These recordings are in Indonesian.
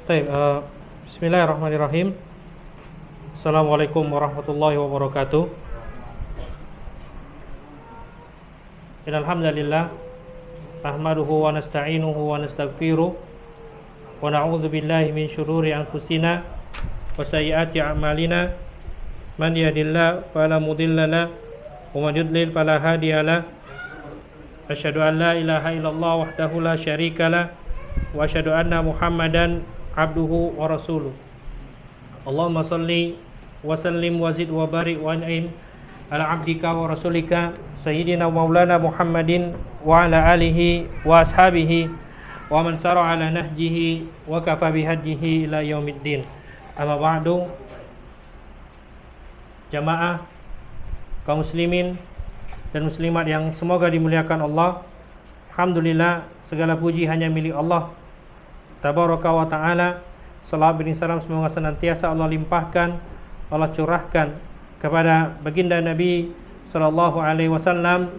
Baik, Bismillahirrahmanirrahim. Assalamualaikum warahmatullahi wabarakatuh. Innal hamdalillah nahmaduhu wa nasta'inuhu wa nastaghfiruh wa na'udzu billahi min syururi anfusina wa sayyiati a'malina. Man yahdihillahu fala mudilla lahu wa man yudlil fala hadiya lahu. Asyhadu an la ilaha illallah wahdahu la syarika lahu wa asyhadu anna Muhammadan abduhu wa rasuluh. Allahumma salli wa sallim wa zid wa barik wa an'im ala abdika wa rasulika sayyidina maulana Muhammadin wa ala alihi wa ashabihi wa man sara ala nahjihi wa kafa bihadihi ila yaumiddin. Amma ba'du. Jamaah kaum muslimin dan muslimat yang semoga dimuliakan Allah. Alhamdulillah, segala puji hanya milik Allah Tabaraka wa ta'ala. Salawat bin salam semoga senantiasa Allah limpahkan, Allah curahkan kepada baginda Nabi sallallahu alaihi wasallam,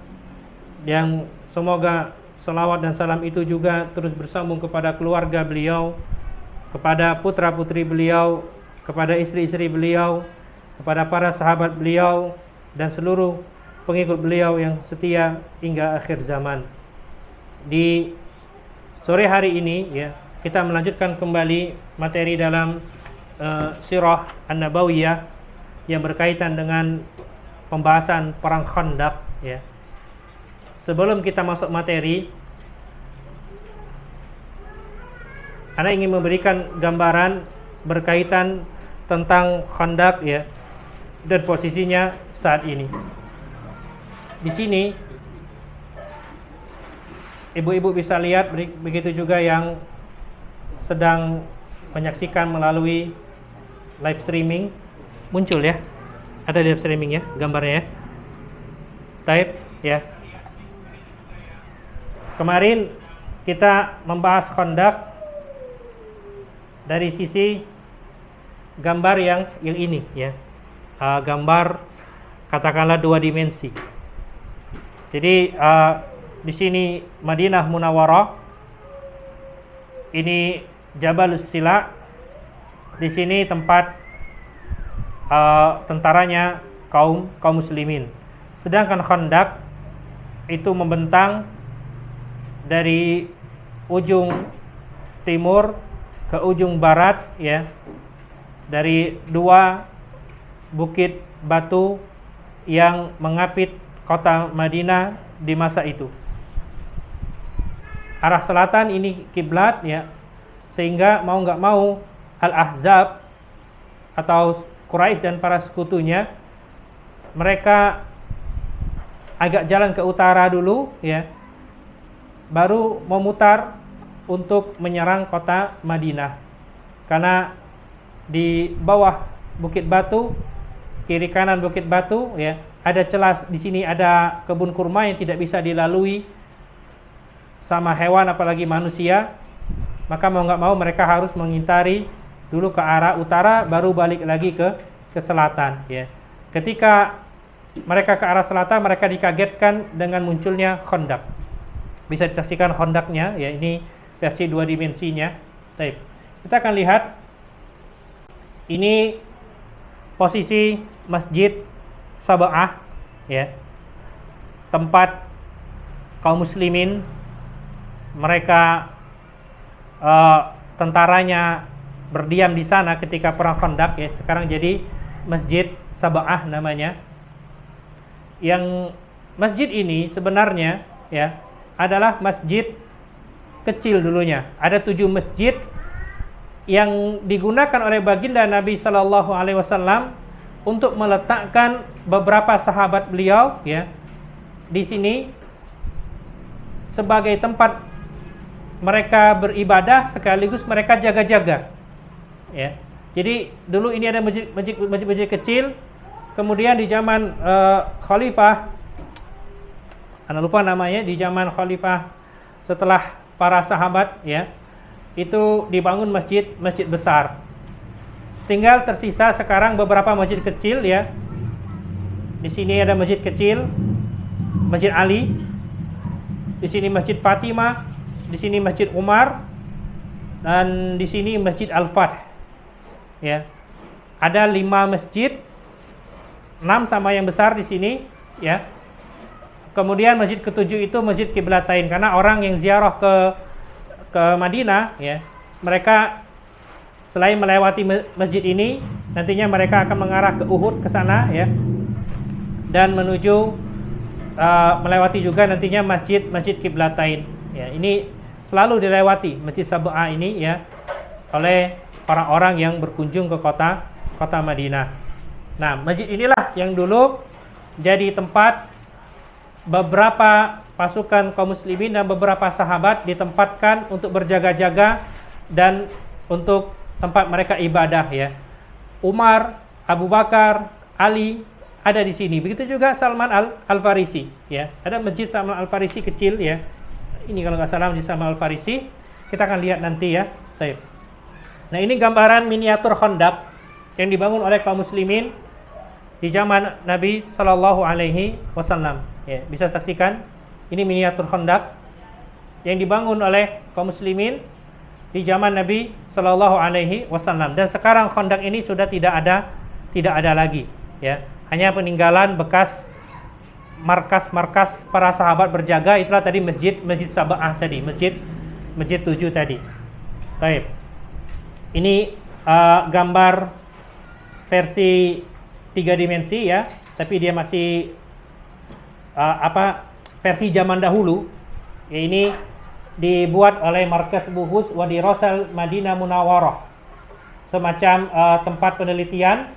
yang semoga salawat dan salam itu juga terus bersambung kepada keluarga beliau, kepada putra-putri beliau, kepada istri-istri beliau, kepada para sahabat beliau dan seluruh pengikut beliau yang setia hingga akhir zaman. Di sore hari ini ya, kita melanjutkan kembali materi dalam Sirah An-Nabawiyah yang berkaitan dengan pembahasan perang Khandaq ya. Sebelum kita masuk materi, Ana ingin memberikan gambaran berkaitan tentang Khandaq ya, dan posisinya saat ini. Di sini ibu-ibu bisa lihat, begitu juga yang sedang menyaksikan melalui live streaming. Muncul ya, ada live streaming ya, gambarnya ya. Type ya. Kemarin kita membahas Khandaq dari sisi gambar yang ini ya, gambar katakanlah dua dimensi. Jadi di sini Madinah Munawwarah, ini Jabalus Sila, di sini tempat tentaranya kaum muslimin. Sedangkan Khandaq itu membentang dari ujung timur ke ujung barat ya, dari dua bukit batu yang mengapit kota Madinah di masa itu. Arah selatan ini kiblat ya, sehingga mau nggak mau Al-Ahzab atau Quraisy dan para sekutunya, mereka agak jalan ke utara dulu ya, baru memutar untuk menyerang kota Madinah. Karena di bawah bukit batu, kiri kanan bukit batu ya, ada celah. Di sini ada kebun kurma yang tidak bisa dilalui sama hewan apalagi manusia. Maka mau nggak mau mereka harus mengintari dulu ke arah utara, baru balik lagi ke selatan ya. Ketika mereka ke arah selatan, mereka dikagetkan dengan munculnya Khandaq. Bisa disaksikan Khandaqnya ya, ini versi dua dimensinya. Baik. Kita akan lihat ini posisi Masjid Sab'ah ya, tempat kaum muslimin, mereka tentaranya berdiam di sana ketika perang Khandaq ya. Sekarang jadi Masjid Sab'ah namanya. Yang masjid ini sebenarnya ya adalah masjid kecil dulunya. Ada 7 masjid yang digunakan oleh baginda Nabi sallallahu alaihi wasallam untuk meletakkan beberapa sahabat beliau ya di sini sebagai tempat mereka beribadah sekaligus mereka jaga-jaga ya. Jadi dulu ini ada masjid kecil, kemudian di zaman khalifah, ana lupa namanya, di zaman khalifah setelah para sahabat ya, itu dibangun masjid besar. Tinggal tersisa sekarang beberapa masjid kecil ya. Di sini ada masjid kecil, Masjid Ali. Di sini Masjid Fatimah, di sini Masjid Umar. dan di sini Masjid Al-Fath. Ya. Ada 5 masjid, 6 sama yang besar di sini, ya. Kemudian masjid ketujuh itu Masjid Qiblatain, karena orang yang ziarah ke Madinah, ya, mereka selain melewati masjid ini, nantinya mereka akan mengarah ke Uhud, ke sana, ya, dan menuju melewati juga nantinya Masjid Qiblatain. Ya, ini selalu dilewati Masjid Sab'ah ini, ya, oleh orang-orang yang berkunjung ke kota Madinah. Nah, masjid inilah yang dulu jadi tempat beberapa pasukan kaum muslimin dan beberapa sahabat ditempatkan untuk berjaga-jaga dan untuk tempat mereka ibadah, ya. Umar, Abu Bakar, Ali ada di sini. Begitu juga Salman Al-Farisi, ya. Ada Masjid Salman Al-Farisi kecil, ya. Ini kalau nggak salah Masjid Salman Al-Farisi. Kita akan lihat nanti, ya. Baik. Nah, ini gambaran miniatur Khandaq yang dibangun oleh kaum muslimin di zaman Nabi Shallallahu Alaihi Wasallam. Ya, bisa saksikan ini miniatur Khandaq yang dibangun oleh kaum muslimin di zaman Nabi Shallallahu Alaihi Wasallam. Dan sekarang Khandaq ini sudah tidak ada lagi. Ya, hanya peninggalan bekas markas-markas para sahabat berjaga. Itulah tadi Masjid Sab'ah tadi, Masjid 7 tadi. Baik. Ini gambar versi 3 dimensi, ya, tapi dia masih versi zaman dahulu. Ya, ini dibuat oleh Markas Buhus wa Dirasal Madinah Munawwarah, semacam tempat penelitian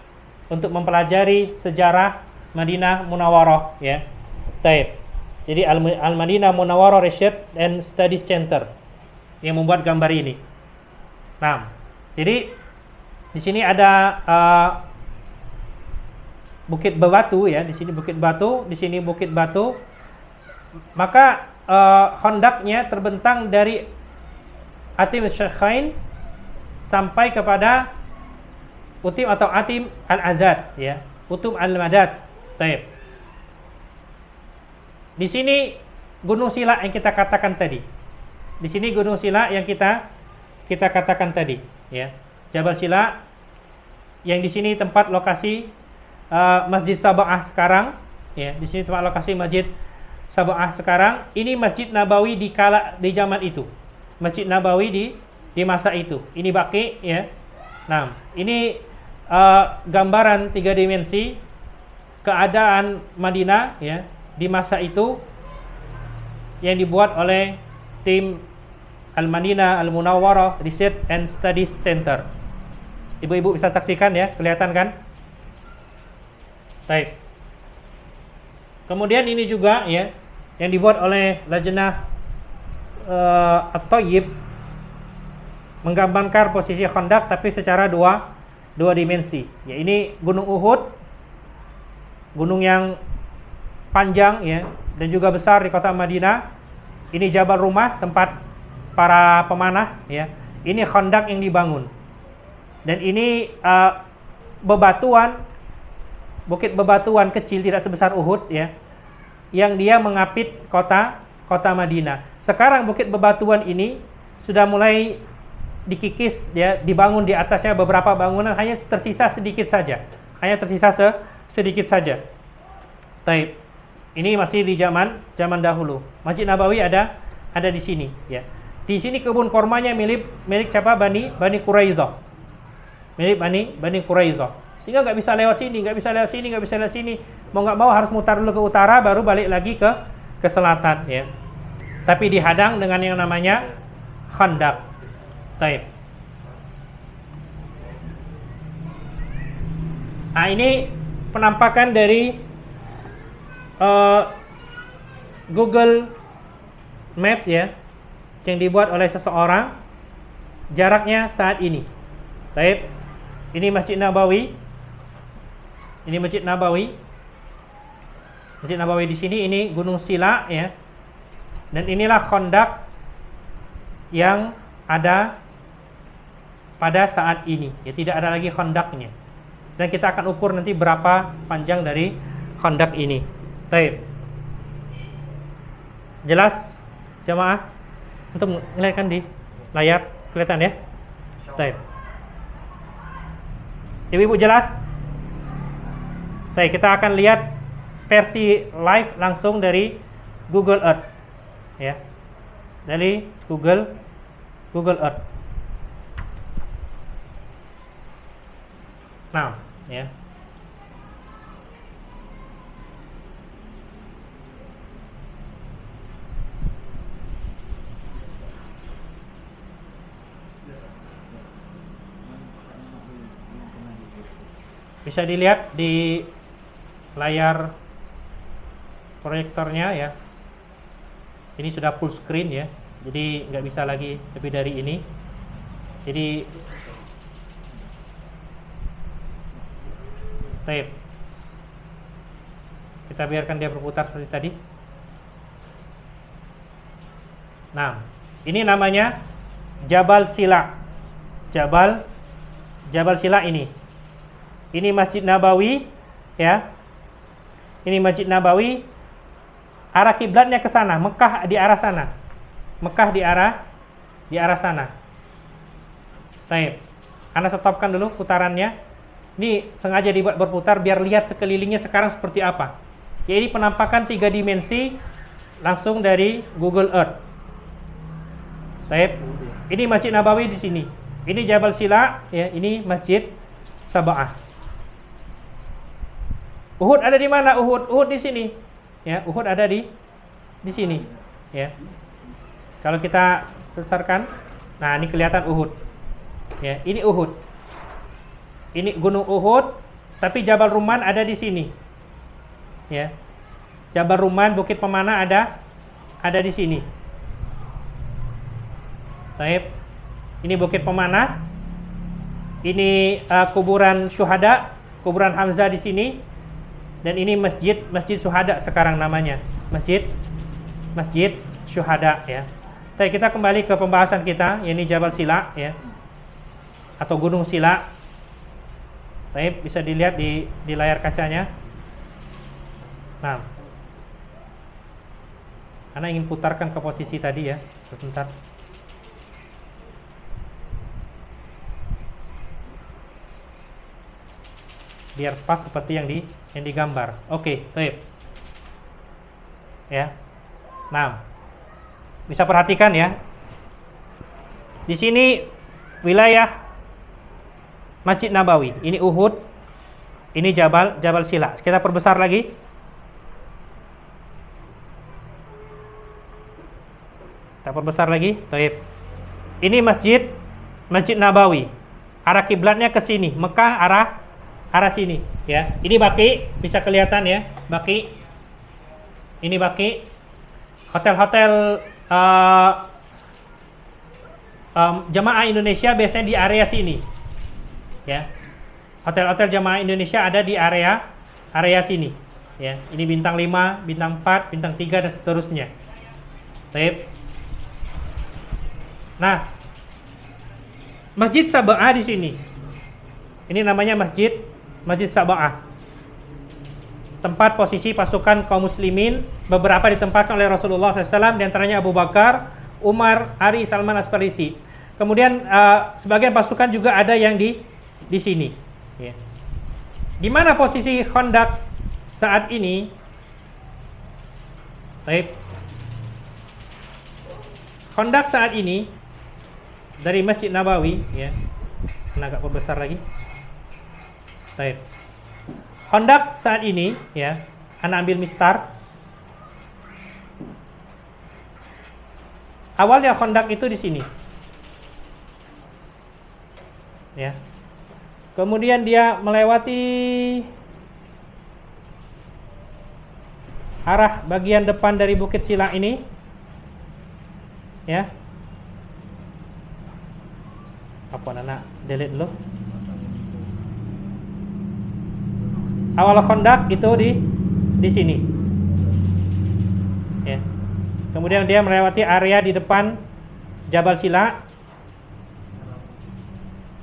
untuk mempelajari sejarah Madinah Munawwarah, ya. Baik. Jadi Al-Madinah Munawwarah Research and Studies Center yang membuat gambar ini. Nah, jadi di sini ada bukit batu, ya, di sini bukit batu, di sini bukit batu. Maka Khandaqnya terbentang dari Atim Syekhain sampai kepada Utim atau Atim Al-Adad, ya, Utum Al-Madad. Baik. Di sini Gunung Sila yang kita katakan tadi. Di sini Gunung Sila yang kita katakan tadi, ya. Jabal Sila yang di sini tempat lokasi Masjid Sab'ah sekarang, ya. Di sini tempat lokasi Masjid Sab'ah sekarang. Ini Masjid Nabawi di zaman itu. Masjid Nabawi di masa itu. Ini Baqi, ya. Nah, ini gambaran 3 dimensi keadaan Madinah, ya, di masa itu yang dibuat oleh tim Al-Madinah Al-Munawwarah Research and Studies Center. Ibu-ibu bisa saksikan, ya, kelihatan kan? Baik. Kemudian ini juga, ya, yang dibuat oleh Lajnah At-Thayyib, menggambarkan posisi Khandaq tapi secara dua dimensi. Ya, ini Gunung Uhud, gunung yang panjang, ya, dan juga besar di kota Madinah. Ini Jabal Rumah, tempat para pemanah, ya. Ini Khandaq yang dibangun. Dan ini bukit bebatuan kecil tidak sebesar Uhud, ya, yang dia mengapit kota Madinah. Sekarang bukit bebatuan ini sudah mulai dikikis, ya, dibangun di atasnya beberapa bangunan, hanya tersisa sedikit saja. Sedikit saja. Baik. Ini masih di zaman dahulu. Masjid Nabawi ada di sini, ya. Di sini kebun kormanya milik siapa? Bani Quraidah. Milik Bani Quraidah. Sehingga nggak bisa lewat sini, nggak bisa lewat sini. Mau nggak mau harus mutar dulu ke utara, baru balik lagi ke selatan, ya. Tapi dihadang dengan yang namanya Khandaq. Baik. Nah, ini penampakan dari Google Maps, ya, yang dibuat oleh seseorang. Jaraknya saat ini. Baik. Ini Masjid Nabawi. Ini Masjid Nabawi. Masjid Nabawi di sini, ini Gunung Sila, ya. Dan inilah Khandaq yang ada pada saat ini. Ya, tidak ada lagi Khandaqnya. Dan kita akan ukur nanti berapa panjang dari Khandaq ini. Baik. Jelas jamaah? Untuk melihatkan di layar kelihatan, ya? Baik. Ibu-ibu jelas? Baik, kita akan lihat versi live langsung dari Google Earth. Ya. Dari Google Earth. Nah, ya. Bisa dilihat di layar proyektornya ya. Ini sudah full screen ya. Jadi nggak bisa lagi lebih dari ini. Jadi baik. Kita biarkan dia berputar seperti tadi. Nah, ini namanya Jabal Sila. Jabal Sila ini. Ini Masjid Nabawi ya. Ini Masjid Nabawi, arah kiblatnya ke sana, Mekah di arah sana. Mekah di arah sana. Baik. Anda stopkan dulu putarannya. Ini sengaja dibuat berputar biar lihat sekelilingnya sekarang seperti apa. Ya, ini penampakan 3 dimensi langsung dari Google Earth. Baik. Ini Masjid Nabawi di sini. Ini Jabal Sila, ya, ini Masjid Sab'ah. Uhud ada di mana? Uhud di sini. Ya, Uhud ada di sini. Ya. Kalau kita besarkan, nah ini kelihatan Uhud. Ya, ini Uhud. Ini Gunung Uhud, tapi Jabal Rumman ada di sini. Ya. Jabal Rumman, Bukit Pemana ada di sini. Baik. Ini Bukit Pemana. Ini kuburan syuhada, kuburan Hamzah di sini. Dan ini Masjid Syuhada sekarang namanya. Masjid Syuhada ya. Baik, kita kembali ke pembahasan kita, ini Jabal Sila ya. Atau Gunung Sila. Baik, bisa dilihat di layar kacanya. Nah. Ana ingin putarkan ke posisi tadi ya, sebentar. Biar pas seperti yang digambar. Oke, baik. Ya. Nah, bisa perhatikan ya. Di sini wilayah Masjid Nabawi. Ini Uhud. Ini Jabal Sila. Kita perbesar lagi. Kita perbesar lagi. Baik. Ini Masjid Nabawi. Arah kiblatnya ke sini. Mekah arah sini ya. Ini Baqi, bisa kelihatan ya, Baqi. Ini Baqi. Hotel-hotel jamaah Indonesia biasanya di area sini. Ya. Hotel-hotel jamaah Indonesia ada di area sini ya. Ini bintang 5, bintang 4, bintang 3 dan seterusnya. Baik. Nah, Masjid Sab'ah di sini. Ini namanya Masjid Sab'ah. Tempat posisi pasukan kaum muslimin, beberapa ditempatkan oleh Rasulullah SAW, diantaranya Abu Bakar, Umar, Ali, Salman As-Farisi. Kemudian sebagian pasukan juga ada yang di sini. Ya. Di mana posisi Khandaq saat ini? Baik. Khandaq saat ini dari Masjid Nabawi, ya. Agak perbesar lagi. Baik. Khandaq saat ini ya, Anda ambil mistar. Awalnya Khandaq itu di sini. Ya. Kemudian dia melewati arah bagian depan dari Bukit Sila ini. Ya. Apa anak delete dulu. Awal Khandaq itu di sini. Ya. Kemudian dia melewati area di depan Jabal Sila.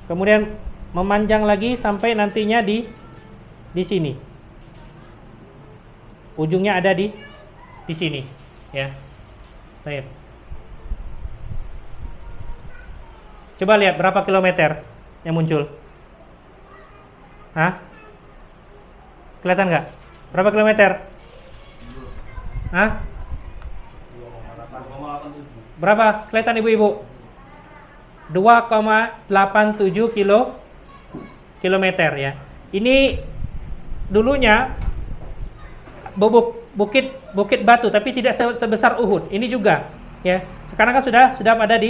Kemudian memanjang lagi sampai nantinya di sini. Ujungnya ada di sini, ya. Baik. Coba lihat berapa kilometer yang muncul. Hah? Kelihatan nggak? Berapa kilometer? Hah? Berapa? Kelihatan ibu-ibu? 2,87 kilometer ya. Ini dulunya bukit batu, tapi tidak sebesar Uhud. Ini juga ya. Sekarang kan sudah pada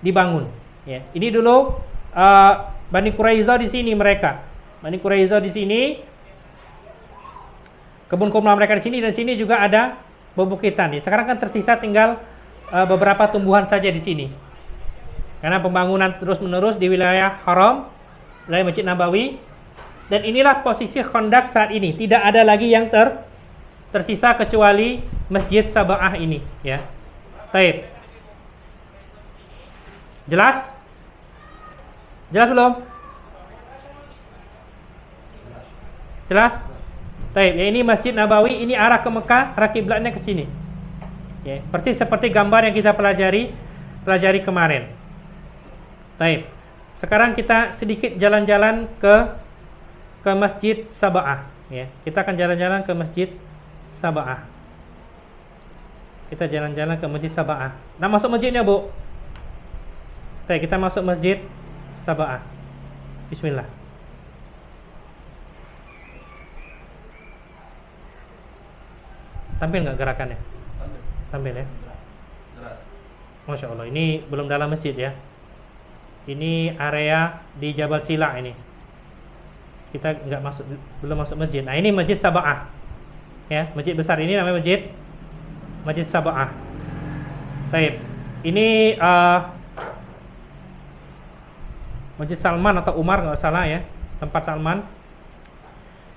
dibangun. Ya. Ini dulu Bani Quraiza di sini mereka. Bani Quraiza di sini, kebun kurma mereka di sini, dan sini juga ada bebukitan. Ya. Sekarang kan tersisa tinggal beberapa tumbuhan saja di sini. Karena pembangunan terus-menerus di wilayah Haram, wilayah Masjid Nabawi. Dan inilah posisi Khandaq saat ini. Tidak ada lagi yang tersisa kecuali Masjid Sab'ah ini, ya. Baik. Jelas? Jelas belum? Jelas? Baik, ya, ini Masjid Nabawi, ini arah ke Mekah, arah kiblatnya ke sini. Ya, persis seperti gambar yang kita pelajari kemarin. Baik. Sekarang kita sedikit jalan-jalan ke Masjid Sab'ah, ya. Kita akan jalan-jalan ke Masjid Sab'ah. Kita jalan-jalan ke Masjid Sab'ah. Nah, masuk masjidnya, Bu. Baik, kita masuk Masjid Sab'ah. Bismillah. Tampil nggak gerakannya? Tampil ya. Masya Allah, ini belum dalam masjid ya. Ini area di Jabal Sila ini. Kita belum masuk masjid. Nah, ini Masjid Sab'ah. Ya, masjid besar ini namanya Masjid Sab'ah. Baik. Ini Masjid Salman atau Umar, nggak salah ya, tempat Salman.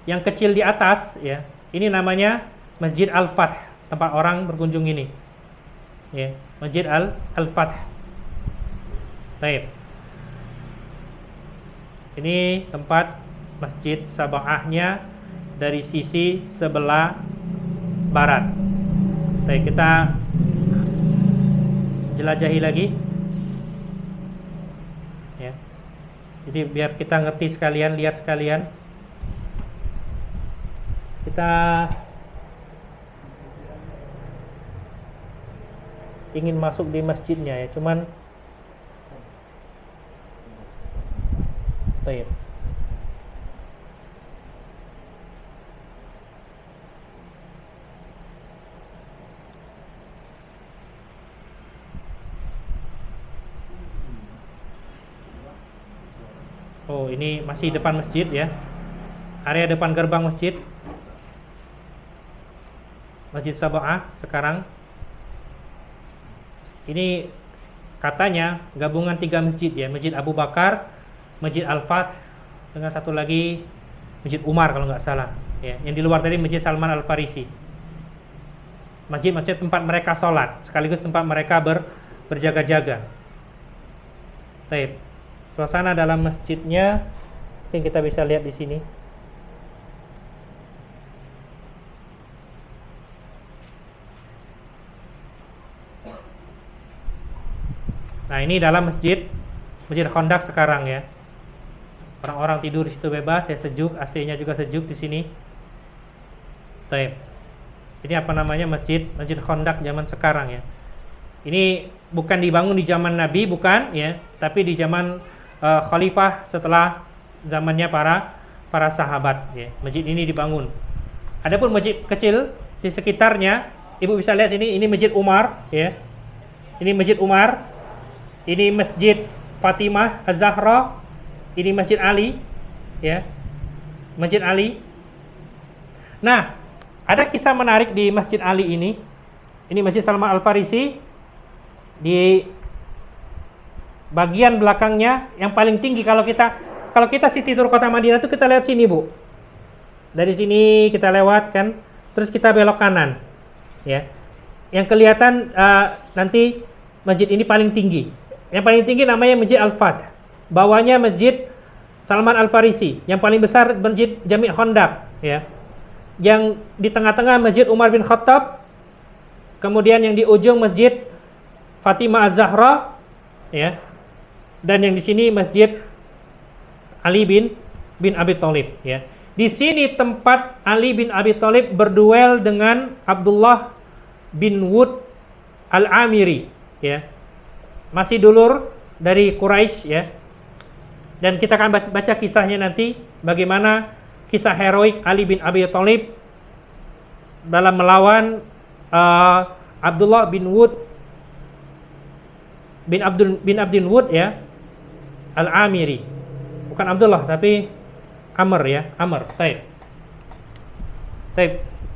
Yang kecil di atas ya, ini namanya Masjid Al-Fath, tempat orang berkunjung ini. Ya, Masjid Al-Fath. Baik. Ini tempat Masjid Sab'ahnya dari sisi sebelah barat. Baik, kita jelajahi lagi. Ya. Jadi biar kita ngerti sekalian, lihat sekalian. Kita ingin masuk di masjidnya ya, cuman baik. Oh, ini masih depan masjid ya. Area depan gerbang masjid. Masjid Sab'ah sekarang. Ini katanya gabungan 3 masjid ya. Masjid Abu Bakar, Masjid Al-Fath, dengan satu lagi Masjid Umar kalau nggak salah ya. Yang di luar tadi Masjid Salman Al-Farisi. Masjid-masjid tempat mereka sholat, sekaligus tempat mereka berjaga-jaga. Baik. Suasana dalam masjidnya mungkin kita bisa lihat di sini. Nah, ini dalam Masjid Khandaq sekarang ya. Orang-orang tidur di situ bebas ya, sejuk, AC-nya juga sejuk di sini. Baik. Ini apa namanya Masjid Khandaq zaman sekarang ya. Ini bukan dibangun di zaman Nabi, bukan ya, tapi di zaman khalifah setelah zamannya para sahabat ya. Masjid ini dibangun. Adapun masjid kecil di sekitarnya, Ibu bisa lihat sini, ini Masjid Umar ya. Ini Masjid Umar. Ini Masjid Fatimah Az-Zahra. Ini Masjid Ali ya. Masjid Ali. Nah, ada kisah menarik di Masjid Ali ini. Ini Masjid Salman Al-Farisi. Di bagian belakangnya yang paling tinggi, kalau kita City Tour Kota Madinah itu kita lihat sini, Bu. Dari sini kita lewat kan, terus kita belok kanan. Ya. Yang kelihatan nanti masjid ini paling tinggi. Yang paling tinggi namanya Masjid Al-Fath. Bawahnya Masjid Salman Al-Farisi. Yang paling besar Masjid Jami' Khandaq, ya. Yang di tengah-tengah Masjid Umar bin Khattab. Kemudian yang di ujung Masjid Fatimah Az-Zahra, ya. dan yang di sini Masjid Ali bin Abi Thalib, ya. Di sini tempat Ali bin Abi Thalib berduel dengan Abdullah bin Wud Al-Amiri, ya. Masih dulur dari Quraisy, ya. Dan kita akan baca kisahnya nanti, bagaimana kisah heroik Ali bin Abi Thalib dalam melawan Abdullah bin Wud bin Abdul Wud, ya, Al-Amiri. Bukan Abdullah tapi Amr, ya, Amr. Taib.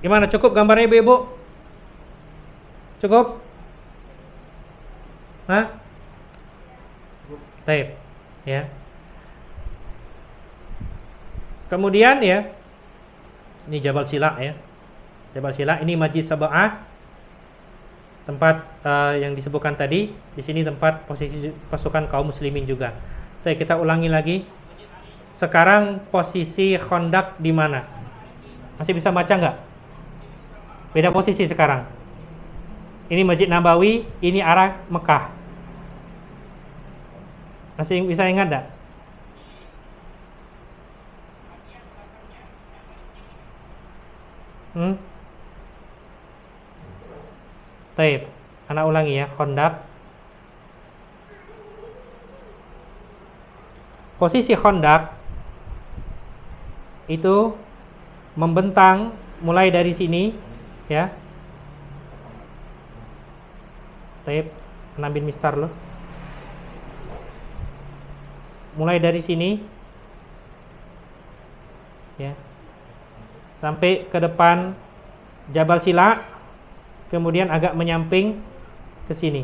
Gimana, cukup gambarnya Ibu? Cukup? Hah? Taib, ya. Kemudian, ya, ini Jabal Sila, ya. Jabal Sila, ini Majlis Sab'ah, tempat yang disebutkan tadi. Di sini tempat posisi pasukan kaum muslimin juga. Baik, kita ulangi lagi. Sekarang posisi Khandaq di mana? Masih bisa baca nggak? Beda posisi sekarang. Ini Masjid Nabawi, ini arah Mekah. Masih bisa ingat nggak? Taib, anak ulangi ya, Khandaq. Posisi Khandaq itu membentang mulai dari sini, ya. Taib, ambil mistar loh. Mulai dari sini, ya, sampai ke depan Jabal Sila, kemudian agak menyamping ke sini,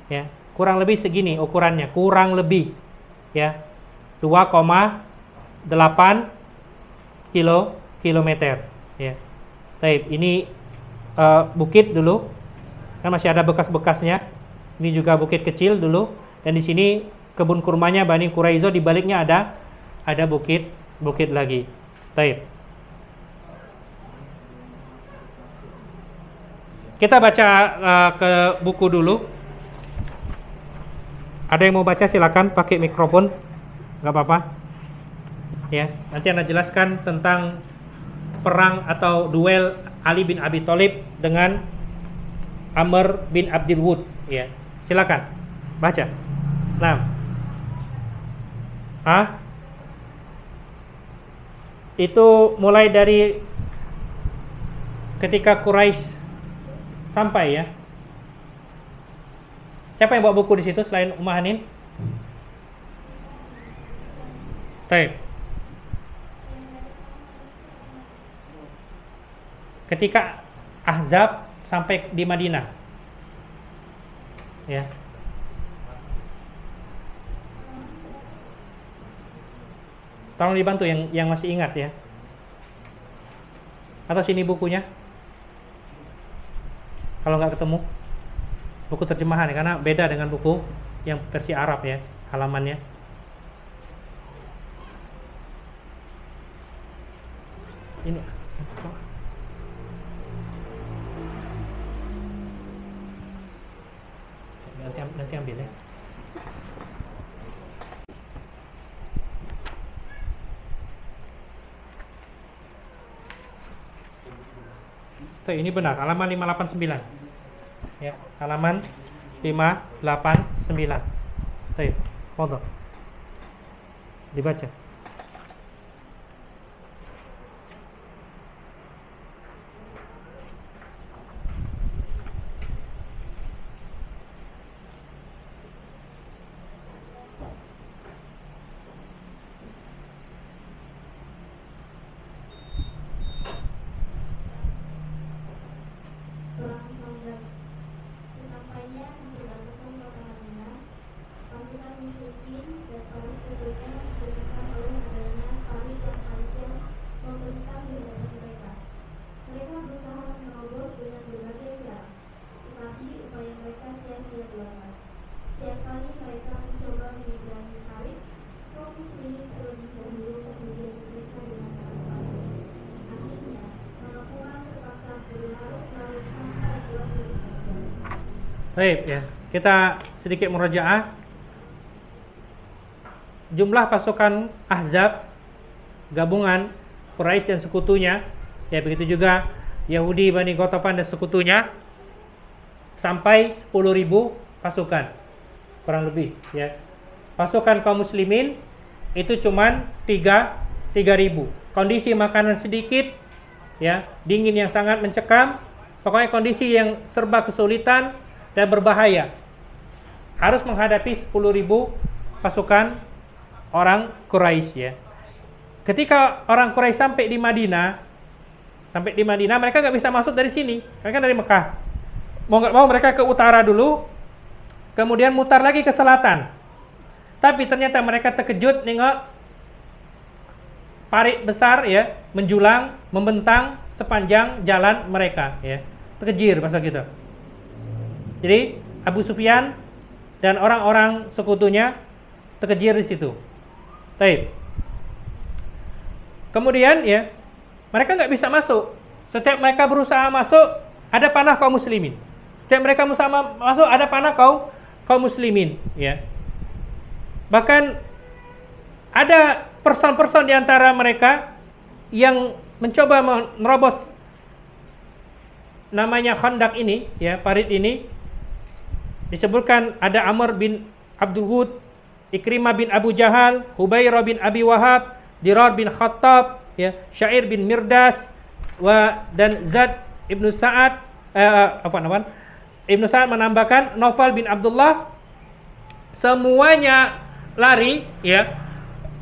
ya. Kurang lebih segini ukurannya, kurang lebih, ya, 2,8 kilometer, ya. Taib, ini bukit dulu, kan masih ada bekas-bekasnya. Ini juga bukit kecil dulu, dan di sini kebun kurmanya Bani Quraizo, di baliknya ada bukit lagi. Taib. Kita baca ke buku dulu. Ada yang mau baca silakan pakai mikrofon, nggak apa-apa. Ya, nanti Anda jelaskan tentang perang atau duel Ali bin Abi Thalib dengan Amr bin Abdul Wud, ya. Silakan baca. Nah, itu mulai dari ketika Quraisy sampai, ya. Siapa yang bawa buku di situ selain Ummah Hanin? Taib. Ketika Ahzab sampai di Madinah, ya. Tolong dibantu yang masih ingat, ya. Atau sini bukunya. Kalau nggak ketemu buku terjemahan, ya, karena beda dengan buku yang versi Arab, ya, halamannya. Ini nanti ambil, ya. Tuh, ini benar, halaman 589. Ya, halaman 589. Tuh, foto. Dibaca. Baik, ya. Kita sedikit murajaah. jumlah pasukan Ahzab, gabungan Quraisy dan sekutunya, ya begitu juga Yahudi Bani Ghatafan dan sekutunya, sampai 10.000 pasukan kurang lebih, ya. Pasukan kaum muslimin itu cuman 3.000. Kondisi makanan sedikit, ya, dingin yang sangat mencekam, pokoknya kondisi yang serba kesulitan dan berbahaya. Harus menghadapi 10.000 pasukan orang Quraisy, ya. Ketika orang Quraisy sampai di Madinah, mereka nggak bisa masuk dari sini, mereka dari Mekah. Mau nggak mau mereka ke utara dulu, kemudian mutar lagi ke selatan. Tapi ternyata mereka terkejut nengok parit besar, ya, menjulang, membentang sepanjang jalan mereka, ya. Terkejir bahasa kita. Jadi Abu Sufyan dan orang-orang sekutunya terkejir di situ. Taib. Kemudian, ya, mereka nggak bisa masuk. Setiap mereka berusaha masuk, ada panah kaum muslimin. Setiap mereka berusaha masuk, ada panah kaum muslimin, ya. Bahkan ada person-person di antara mereka yang mencoba menerobos namanya Khandaq ini, ya, parit ini. Disebutkan ada Amr bin Abdul Wud, Ikrimah bin Abu Jahal, Hubairah bin Abi Wahab, Dirar bin Khattab, ya, Syair bin Mirdas, dan Zad ibnu Sa'ad, Ibnu Sa'ad menambahkan Naufal bin Abdullah, semuanya lari, ya,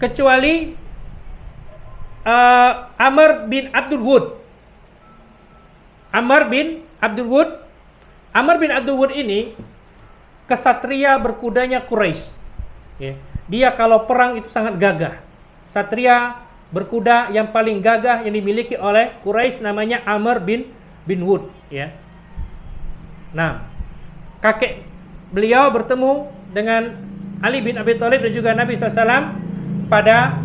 kecuali Amr bin Abdul Wud. Amr bin Abdul Wud ini kesatria berkudanya Quraisy, ya. Dia kalau perang itu sangat gagah. Satria berkuda yang paling gagah yang dimiliki oleh Quraisy namanya Amr bin Wud, ya. Nah, kakek beliau bertemu dengan Ali bin Abi Thalib dan juga Nabi SAW pada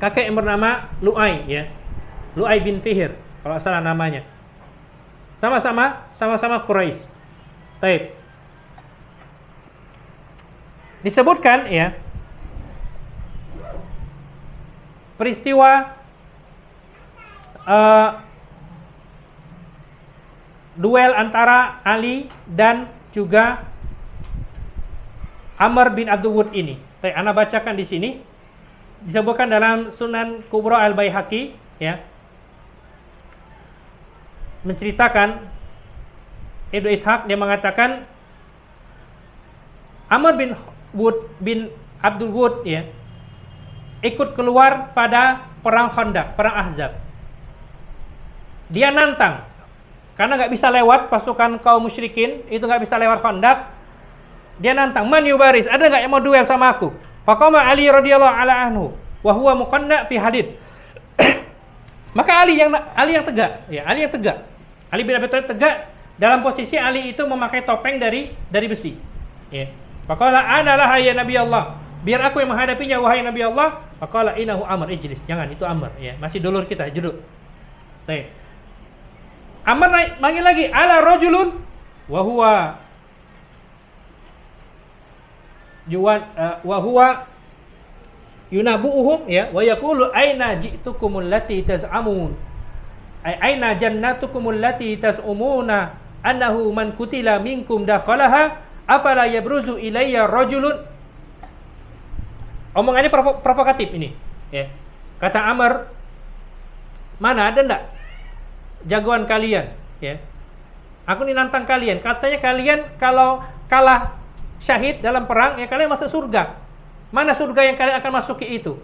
kakek yang bernama Lu'ay, ya. Lu'ay bin Fihr kalau salah namanya. Sama-sama Quraisy. Taib. Disebutkan, ya, peristiwa duel antara Ali dan juga Amr bin Abdul Wud ini. Ana bacakan di sini. Disebutkan dalam Sunan Kubra Al-Baihaqi, ya. Menceritakan Ibnu Ishaq, dia mengatakan Amr bin Abdul Wud, ya, ikut keluar pada perang Khandaq, perang Ahzab. Dia nantang, karena nggak bisa lewat pasukan kaum musyrikin, itu nggak bisa lewat Khandaq. Dia nantang, man yubaris, ada nggak yang mau duel sama aku? Faqama Ali radhiyallahu ala anhu, wa huwa muqanna fi hadid. Maka Ali yang tegak, ya, Ali yang tegak. Ali bin Abi Thalib tegak dalam posisi Ali itu memakai topeng dari besi. Ya. Faqala ana laha ya Nabi Allah. Biar aku yang menghadapinya wahai Nabi Allah. Faqala innahu Amr, ijlis. Jangan, itu Amr, ya. Masih dulur kita, duduk. Baik. Amr manggil lagi, ala rajulun wa huwa yunabuhum, ya, wa yaqulu aina ji'tukumul lati taz'amun, aina jannatukumul lati taz'umuna annahu man kutila minkum dakhalaha afala yabruzu ilayya rajulun. Omongannya provokatif ini, ya. Kata Amr, mana ada enggak jagoan kalian, ya? Aku ini nantang kalian. Katanya kalian kalau kalah syahid dalam perang, ya, kalian masuk surga. Mana surga yang kalian akan masuki itu?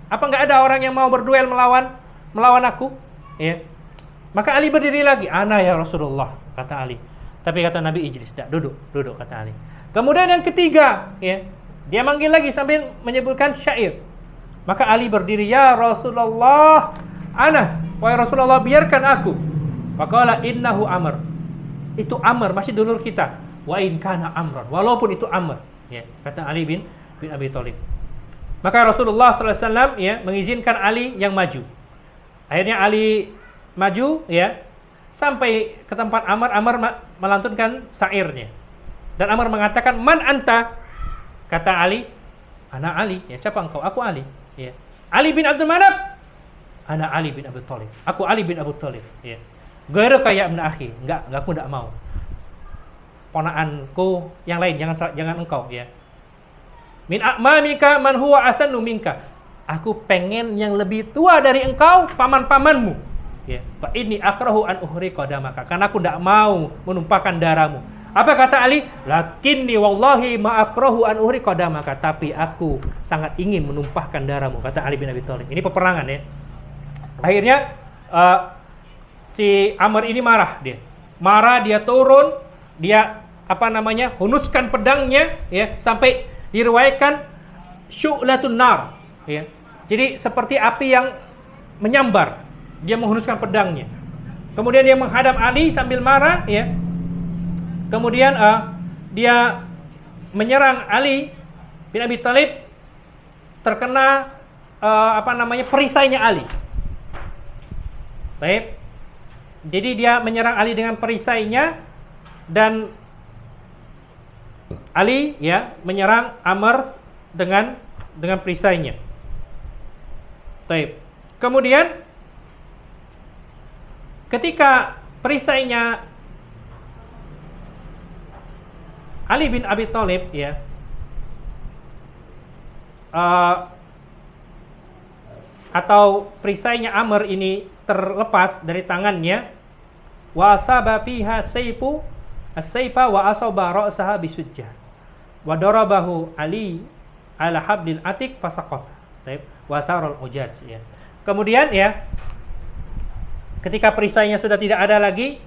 Apa enggak ada orang yang mau berduel melawan aku? Ya. Maka Ali berdiri lagi. Ana ya Rasulullah, kata Ali. Tapi kata Nabi, ijlis, duduk, kata Ali. Kemudian yang ketiga, ya, dia manggil lagi sambil menyebutkan syair. Maka Ali berdiri, ya Rasulullah, ana, wahai Rasulullah, biarkan aku. Faqala innahu Amr. Itu Amr, masih dulur kita. Wa in kana Amran, walaupun itu Amr, ya, kata Ali bin Abi Thalib. Maka Rasulullah SAW, ya, mengizinkan Ali yang maju. Akhirnya Ali maju, ya, sampai ke tempat Amr. Amr melantunkan syairnya. Dan Amr mengatakan, man anta, Kata Ali, "Ana Ali." Ya, siapa engkau? Aku Ali. Ya. Ali bin Abdul Manaf. Ana Ali bin Abi Thalib. Aku Ali bin Abi Thalib. Ya. Ghairuka ya ibn akhi. Enggak, aku enggak mau. Ponakanku yang lain, jangan engkau, ya. Min a'mamika man huwa asannu minka. Aku pengen yang lebih tua dari engkau, paman-pamanmu. Ya, fa inni akrahu an uhriqa damaka. Karena aku enggak mau menumpahkan darahmu. Apa kata Ali? Lakinni wallahi ma akrahu an uhriqa damaka. Tapi aku sangat ingin menumpahkan darahmu, kata Ali bin Abi Thalib. Ini peperangan, ya. Akhirnya si Amr ini marah dia. Marah, dia turun, dia hunuskan pedangnya, ya, sampai diriwayatkan syu'latun nar, ya. Jadi seperti api yang menyambar. Dia menghunuskan pedangnya. Kemudian dia menghadap Ali sambil marah, ya. Kemudian dia menyerang Ali bin Abi Thalib, terkena perisainya Ali. Baik. Jadi dia menyerang Ali dengan perisainya, dan Ali, ya, menyerang Amr dengan perisainya. Baik. Kemudian ketika perisainya Ali bin Abi Thalib, ya, atau perisainya Amr ini terlepas dari tangannya, wa asaba fiha sayfu as-sayfa wa asaba ra'saha bisujjah wa darabahu Ali ala hablil atik fasaqata. Baik, wa tharul ujaj, ya. Kemudian, ya, ketika perisainya sudah tidak ada lagi,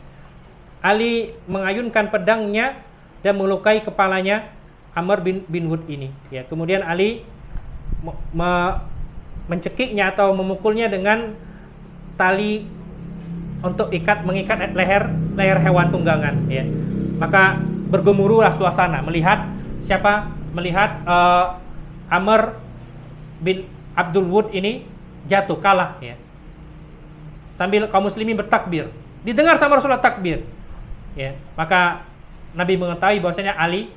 Ali mengayunkan pedangnya dan melukai kepalanya Amr bin Wud ini, ya. Kemudian Ali mencekiknya atau memukulnya dengan tali untuk mengikat leher hewan tunggangan, ya. Maka bergemuruhlah suasana melihat Amr bin Abdul Wud ini jatuh, kalah, ya. Sambil kaum muslimin bertakbir, didengar sama Rasulullah takbir, ya. Maka Nabi mengetahui bahwasanya Ali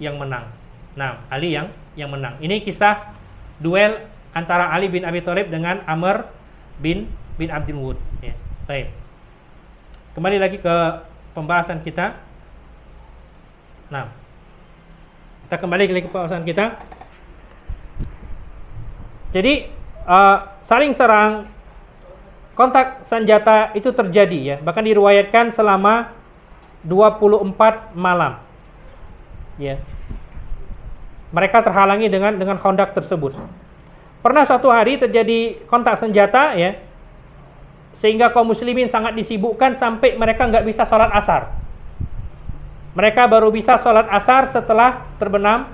yang menang. Nah, Ali yang menang. Ini kisah duel antara Ali bin Abi Thalib dengan Amr bin Abdul Wud, ya. Baik. Kembali lagi ke pembahasan kita. Nah, kita kembali lagi ke pembahasan kita. Jadi saling serang, kontak senjata itu terjadi, ya. Bahkan diriwayatkan selama 24 malam, ya. Mereka terhalangi dengan kontak tersebut. Pernah suatu hari terjadi kontak senjata, ya, sehingga kaum muslimin sangat disibukkan sampai mereka nggak bisa sholat asar. Mereka baru bisa sholat asar setelah terbenam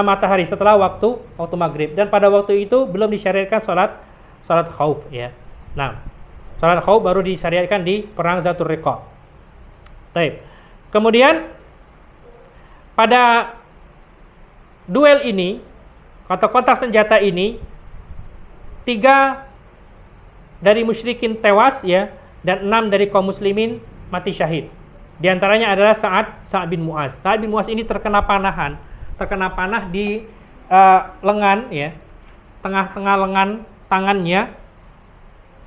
matahari, setelah waktu maghrib. Dan pada waktu itu belum disyariatkan sholat khauf, ya. Nah, sholat khauf baru disyariatkan di perang Zatul Riqa. Baik. Kemudian pada duel ini atau kontak senjata ini, 3 dari musyrikin tewas, ya, dan 6 dari kaum muslimin mati syahid. Di antaranya adalah Sa'ad bin Mu'az. Sa'ad bin Mu'az ini terkena panah di lengan, ya, tengah-tengah lengan tangannya.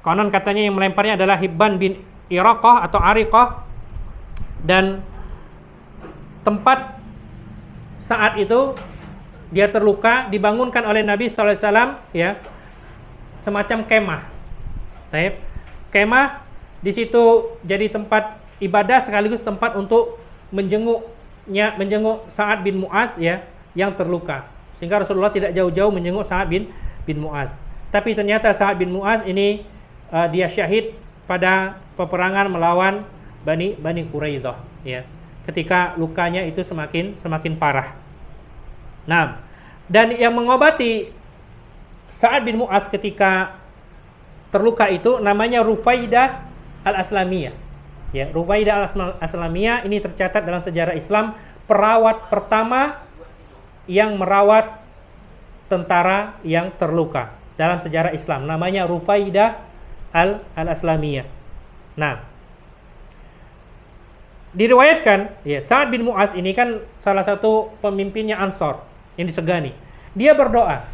Konon katanya yang melemparnya adalah Hibban bin Iraqah atau Ariqah, dan tempat saat itu dia terluka dibangunkan oleh Nabi SAW, ya, semacam kemah. Baik. Kemah di situ jadi tempat ibadah sekaligus tempat untuk menjenguk Sa'ad bin Mu'az, ya, yang terluka. Sehingga Rasulullah tidak jauh-jauh menjenguk Sa'ad bin Mu'az. Tapi ternyata Sa'ad bin Mu'az ini dia syahid pada peperangan melawan Bani Quraidah, ya. Ketika lukanya itu semakin parah. Nah, dan yang mengobati Sa'ad bin Mu'az ketika terluka itu namanya Rufaidah al-Aslamiyah. Ya, Rufaidah al-Aslamiyah ini tercatat dalam sejarah Islam, perawat pertama yang merawat tentara yang terluka dalam sejarah Islam. Namanya Rufaidah al-Aslamiyah. Nah, diriwayatkan, ya, Sa'ad bin Mu'az ini kan salah satu pemimpinnya Ansor. yang disegani. Dia berdoa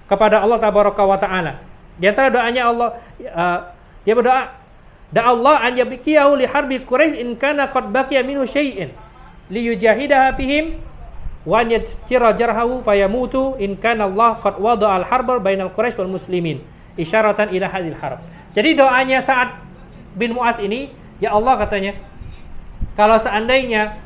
kepada Allah Tabaraka wa Ta'ala. Di antara doanya Allah, dia berdoa, da Allah an yabqiyahu li harbi Quraisy in kana qad baqiya minhu syai'in liyujahidaha fihim wa an yadhkira jarhahu fayamutu in kana Allah qad wada'a al-harba bainal Quraisy wal muslimin isyaratan ila hadil harb. Jadi doanya Sa'ad bin Mu'adz ini, ya Allah katanya, kalau seandainya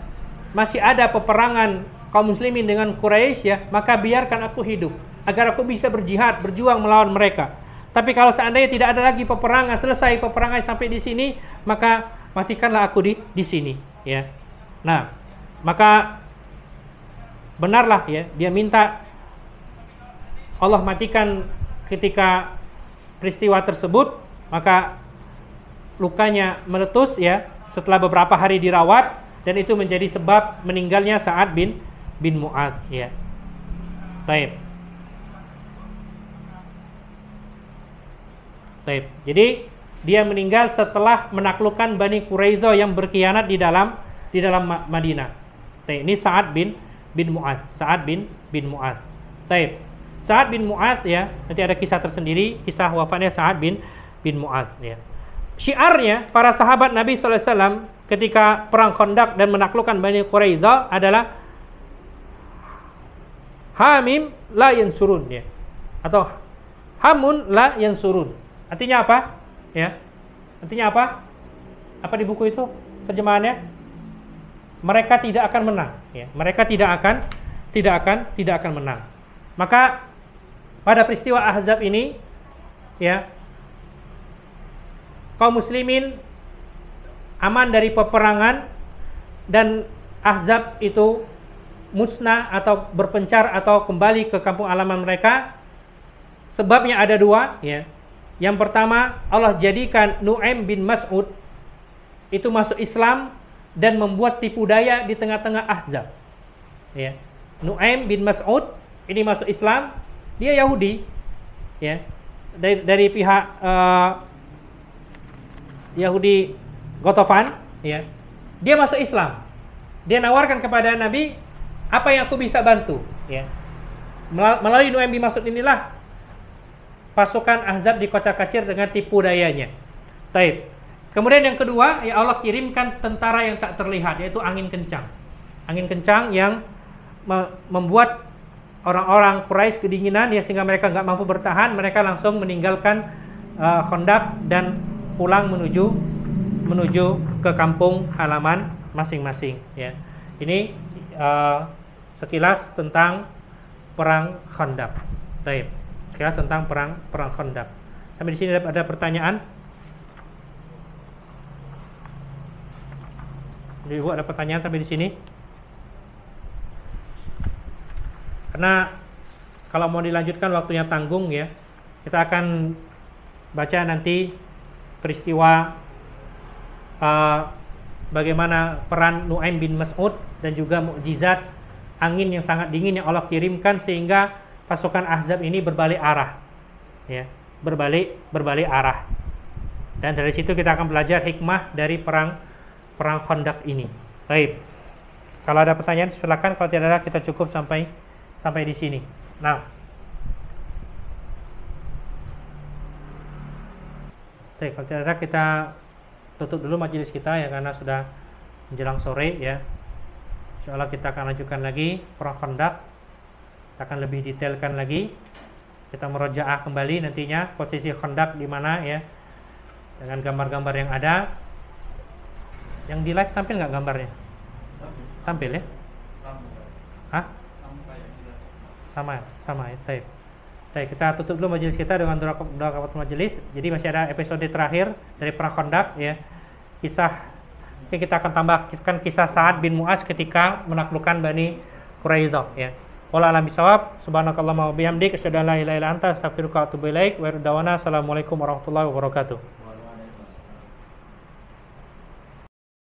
masih ada peperangan kaum muslimin dengan Quraisy ya, maka biarkan aku hidup agar aku bisa berjihad, berjuang melawan mereka. Tapi kalau seandainya tidak ada lagi peperangan, selesai peperangan sampai di sini, maka matikanlah aku di sini ya. Nah, maka benarlah ya, dia minta Allah matikan ketika peristiwa tersebut, maka lukanya meletus ya setelah beberapa hari dirawat, dan itu menjadi sebab meninggalnya Sa'ad bin Mu'adz ya. Baik. Jadi dia meninggal setelah menaklukkan Bani Quraidzah yang berkhianat di dalam Madinah. Ini Sa'ad bin Mu'adz. Sa'ad bin Mu'adz. Sa'ad bin Mu'adz ya, nanti ada kisah tersendiri, kisah wafatnya Sa'ad bin Mu'adz ya. Syiarnya para sahabat Nabi sallallahu alaihi wasallam ketika perang Khandaq dan menaklukkan Bani Quraidzah adalah Hamim la yansurun ya, atau Hamun la yansurun. Artinya apa? Ya. Artinya apa? Apa di buku itu terjemahannya? Mereka tidak akan menang ya. Mereka tidak akan menang. Maka pada peristiwa Ahzab ini ya, kaum muslimin aman dari peperangan dan Ahzab itu musnah atau berpencar atau kembali ke kampung halaman mereka. Sebabnya ada dua ya. Yang pertama, Allah jadikan Nu'aim bin Mas'ud itu masuk Islam dan membuat tipu daya di tengah-tengah Ahzab ya. Nu'aim bin Mas'ud ini masuk Islam, dia Yahudi ya, dari pihak Yahudi Ghatafan ya. Dia masuk Islam. Dia nawarkan kepada Nabi, apa yang aku bisa bantu ya. Melalui Nu'aim bin Mas'ud inilah pasukan Ahzab dikocar-kacir dengan tipu dayanya. Taib. Kemudian yang kedua, ya Allah kirimkan tentara yang tak terlihat, yaitu angin kencang. Angin kencang yang membuat orang-orang Quraisy kedinginan ya, sehingga mereka nggak mampu bertahan. Mereka langsung meninggalkan Khandaq dan pulang menuju ke kampung halaman masing-masing ya. Ini sekilas tentang perang Khandaq. Taib. Sekilas tentang perang Khandaq. Sampai di sini ada pertanyaan? Ibu ada pertanyaan sampai di sini? Karena kalau mau dilanjutkan waktunya tanggung ya. Kita akan baca nanti peristiwa bagaimana peran Nu'aim bin Mas'ud dan juga mukjizat angin yang sangat dingin yang Allah kirimkan sehingga pasukan Ahzab ini berbalik arah ya, berbalik arah. Dan dari situ kita akan belajar hikmah dari perang Khandaq ini. Baik. Kalau ada pertanyaan silakan, kalau tidak ada kita cukup sampai di sini. Nah. Baik, kalau tidak ada kita tutup dulu majelis kita ya, karena sudah menjelang sore ya. Insyaallah kita akan lanjutkan lagi perang Khandaq. Kita akan lebih detailkan lagi. Kita merojaah kembali nantinya posisi Khandaq di mana ya, dengan gambar-gambar yang ada. Yang di live tampil nggak gambarnya? Tampil ya? Hah? Sama ya. Baik, kita tutup dulu majelis kita dengan doa kafatul majelis. Jadi masih ada episode terakhir dari perang Khandaq ya. Kita akan tambahkan kisah Sa'ad bin Mu'adz ketika menaklukkan Bani Quraidzah ya. Wallahu a'lam bishawab. Subhanakallahumma wa bihamdika asyhadu an la ilaha illa anta astaghfiruka wa atubu ilaik. Wa assalamualaikum warahmatullahi wabarakatuh.